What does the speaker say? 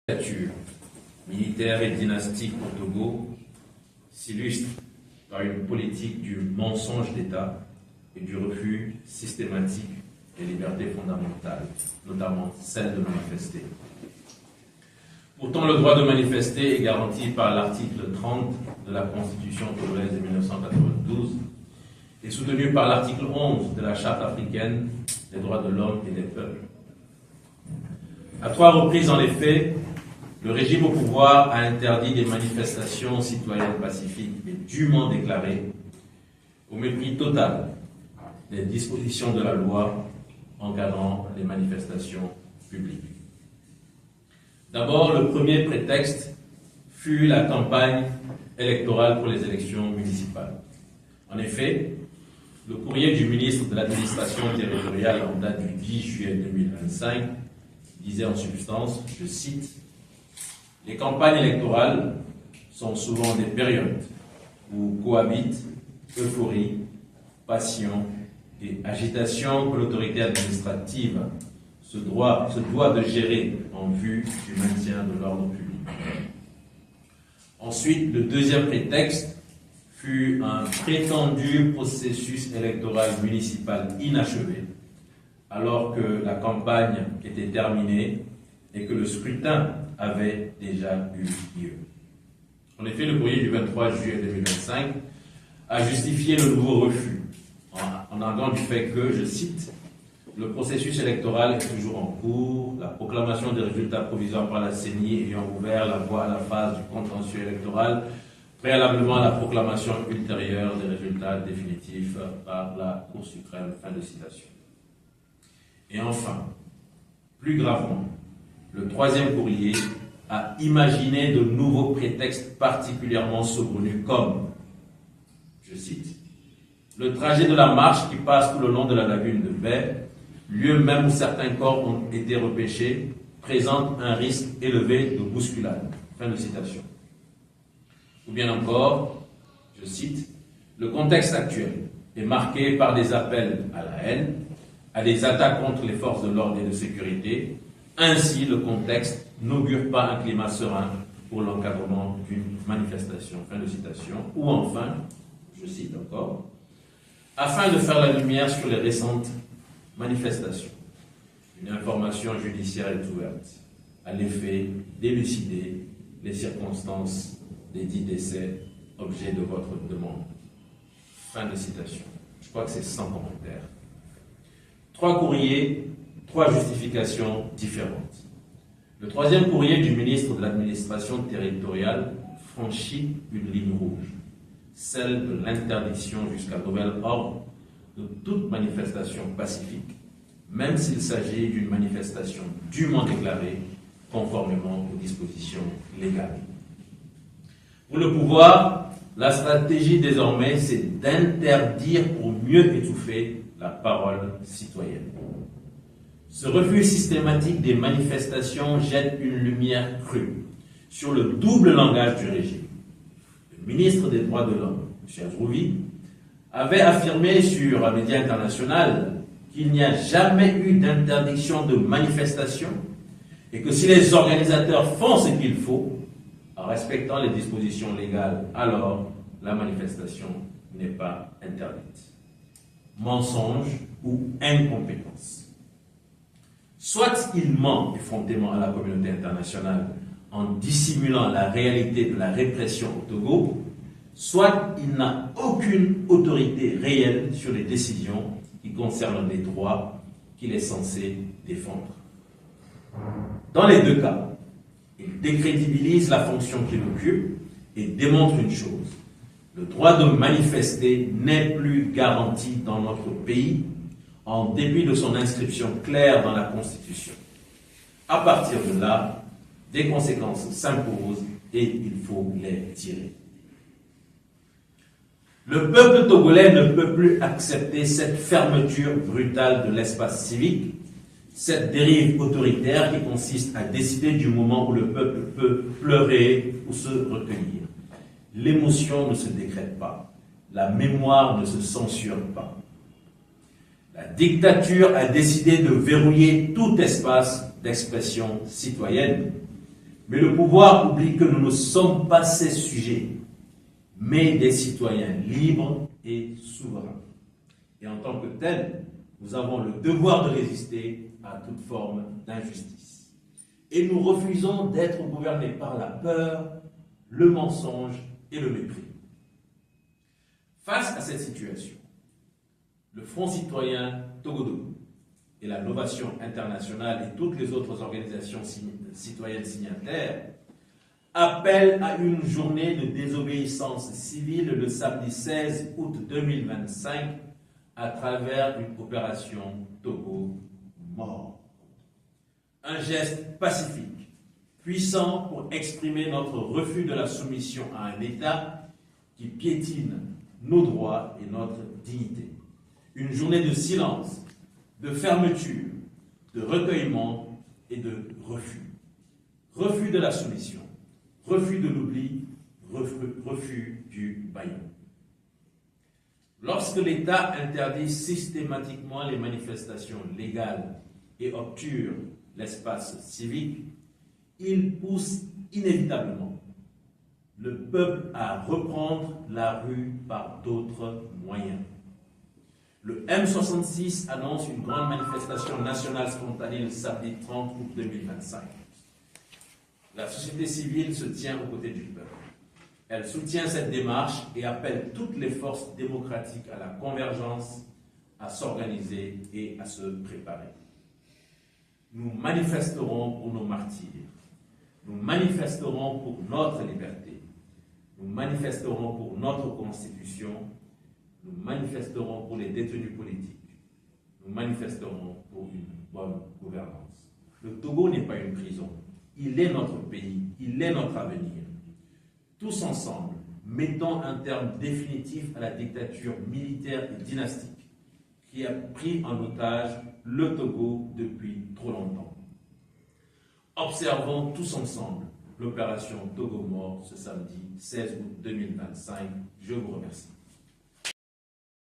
Dictature militaire et dynastique au Togo s'illustre par une politique du mensonge d'État et du refus systématique des libertés fondamentales, notamment celle de manifester. Pourtant, le droit de manifester est garanti par l'article 30 de la Constitution togolaise de 1992 et soutenu par l'article 11 de la Charte africaine des droits de l'homme et des peuples. À 3 reprises, en effet, le régime au pouvoir a interdit des manifestations citoyennes pacifiques et dûment déclarées, au mépris total des dispositions de la loi encadrant les manifestations publiques. D'abord, le premier prétexte fut la campagne électorale pour les élections municipales. En effet, le courrier du ministre de l'Administration territoriale en date du 10 juillet 2025 disait en substance, je cite, « Les campagnes électorales sont souvent des périodes où cohabitent euphorie, passion et agitation que l'autorité administrative se doit de gérer en vue du maintien de l'ordre public. » Ensuite, le deuxième prétexte fut un prétendu processus électoral municipal inachevé, alors que la campagne était terminée et que le scrutin avait déjà eu lieu. En effet, le courrier du 23 juillet 2025 a justifié le nouveau refus en arguant du fait que, je cite, « Le processus électoral est toujours en cours, la proclamation des résultats provisoires par la CENI ayant ouvert la voie à la phase du contentieux électoral, préalablement à la proclamation ultérieure des résultats définitifs par la Cour suprême. » Fin de citation. Et enfin, plus gravement, le troisième courrier a imaginé de nouveaux prétextes particulièrement saugrenus comme, je cite, « Le trajet de la marche qui passe tout le long de la lagune de Baie, lieu même où certains corps ont été repêchés, présente un risque élevé de bousculade. » Fin de citation. Ou bien encore, je cite, « Le contexte actuel est marqué par des appels à la haine, à des attaques contre les forces de l'ordre et de sécurité. Ainsi, le contexte n'augure pas un climat serein pour l'encadrement d'une manifestation. » Fin de citation. Ou enfin, je cite encore, « Afin de faire la lumière sur les récentes manifestations, une information judiciaire est ouverte à l'effet d'élucider les circonstances des dits décès, objet de votre demande. » Fin de citation. Je crois que c'est sans commentaire. 3 courriers, 3 justifications différentes. Le troisième courrier du ministre de l'Administration territoriale franchit une ligne rouge, celle de l'interdiction jusqu'à nouvel ordre de toute manifestation pacifique, même s'il s'agit d'une manifestation dûment déclarée conformément aux dispositions légales. Pour le pouvoir, la stratégie désormais, c'est d'interdire pour mieux étouffer la parole citoyenne. Ce refus systématique des manifestations jette une lumière crue sur le double langage du régime. Le ministre des Droits de l'Homme, M. Azrouvi, avait affirmé sur un média international qu'il n'y a jamais eu d'interdiction de manifestation et que si les organisateurs font ce qu'il faut, en respectant les dispositions légales, alors la manifestation n'est pas interdite. Mensonge ou incompétence. Soit il ment effrontément à la communauté internationale en dissimulant la réalité de la répression au Togo, soit il n'a aucune autorité réelle sur les décisions qui concernent les droits qu'il est censé défendre. Dans les deux cas, il décrédibilise la fonction qu'il occupe et démontre une chose. Le droit de manifester n'est plus garanti dans notre pays en dépit de son inscription claire dans la Constitution. À partir de là, des conséquences s'imposent et il faut les tirer. Le peuple togolais ne peut plus accepter cette fermeture brutale de l'espace civique, cette dérive autoritaire qui consiste à décider du moment où le peuple peut pleurer ou se recueillir. L'émotion ne se décrète pas, la mémoire ne se censure pas. La dictature a décidé de verrouiller tout espace d'expression citoyenne, Mais le pouvoir oublie que nous ne sommes pas ses sujets, mais des citoyens libres et souverains. Et en tant que tels, nous avons le devoir de résister à toute forme d'injustice. Et nous refusons d'être gouvernés par la peur, le mensonge et le mépris. Face à cette situation, le Front citoyen Togodo et la Novation internationale et toutes les autres organisations citoyennes signataires appellent à une journée de désobéissance civile le samedi 16 août 2025 à travers une opération Togo mort. Un geste pacifique, puissant pour exprimer notre refus de la soumission à un État qui piétine nos droits et notre dignité. Une journée de silence, de fermeture, de recueillement et de refus. Refus de la soumission, refus de l'oubli, refus du bâillon. Lorsque l'État interdit systématiquement les manifestations légales et obture l'espace civique, il pousse inévitablement le peuple à reprendre la rue par d'autres moyens. Le M66 annonce une grande manifestation nationale spontanée le samedi 30 août 2025. La société civile se tient aux côtés du peuple. Elle soutient cette démarche et appelle toutes les forces démocratiques à la convergence, à s'organiser et à se préparer. Nous manifesterons pour nos martyrs. Nous manifesterons pour notre liberté. Nous manifesterons pour notre Constitution. Nous manifesterons pour les détenus politiques. Nous manifesterons pour une bonne gouvernance. Le Togo n'est pas une prison. Il est notre pays. Il est notre avenir. Tous ensemble, mettons un terme définitif à la dictature militaire et dynastique qui a pris en otage le Togo depuis trop longtemps. Observons tous ensemble l'opération Togo mort ce samedi 16 août 2025. Je vous remercie.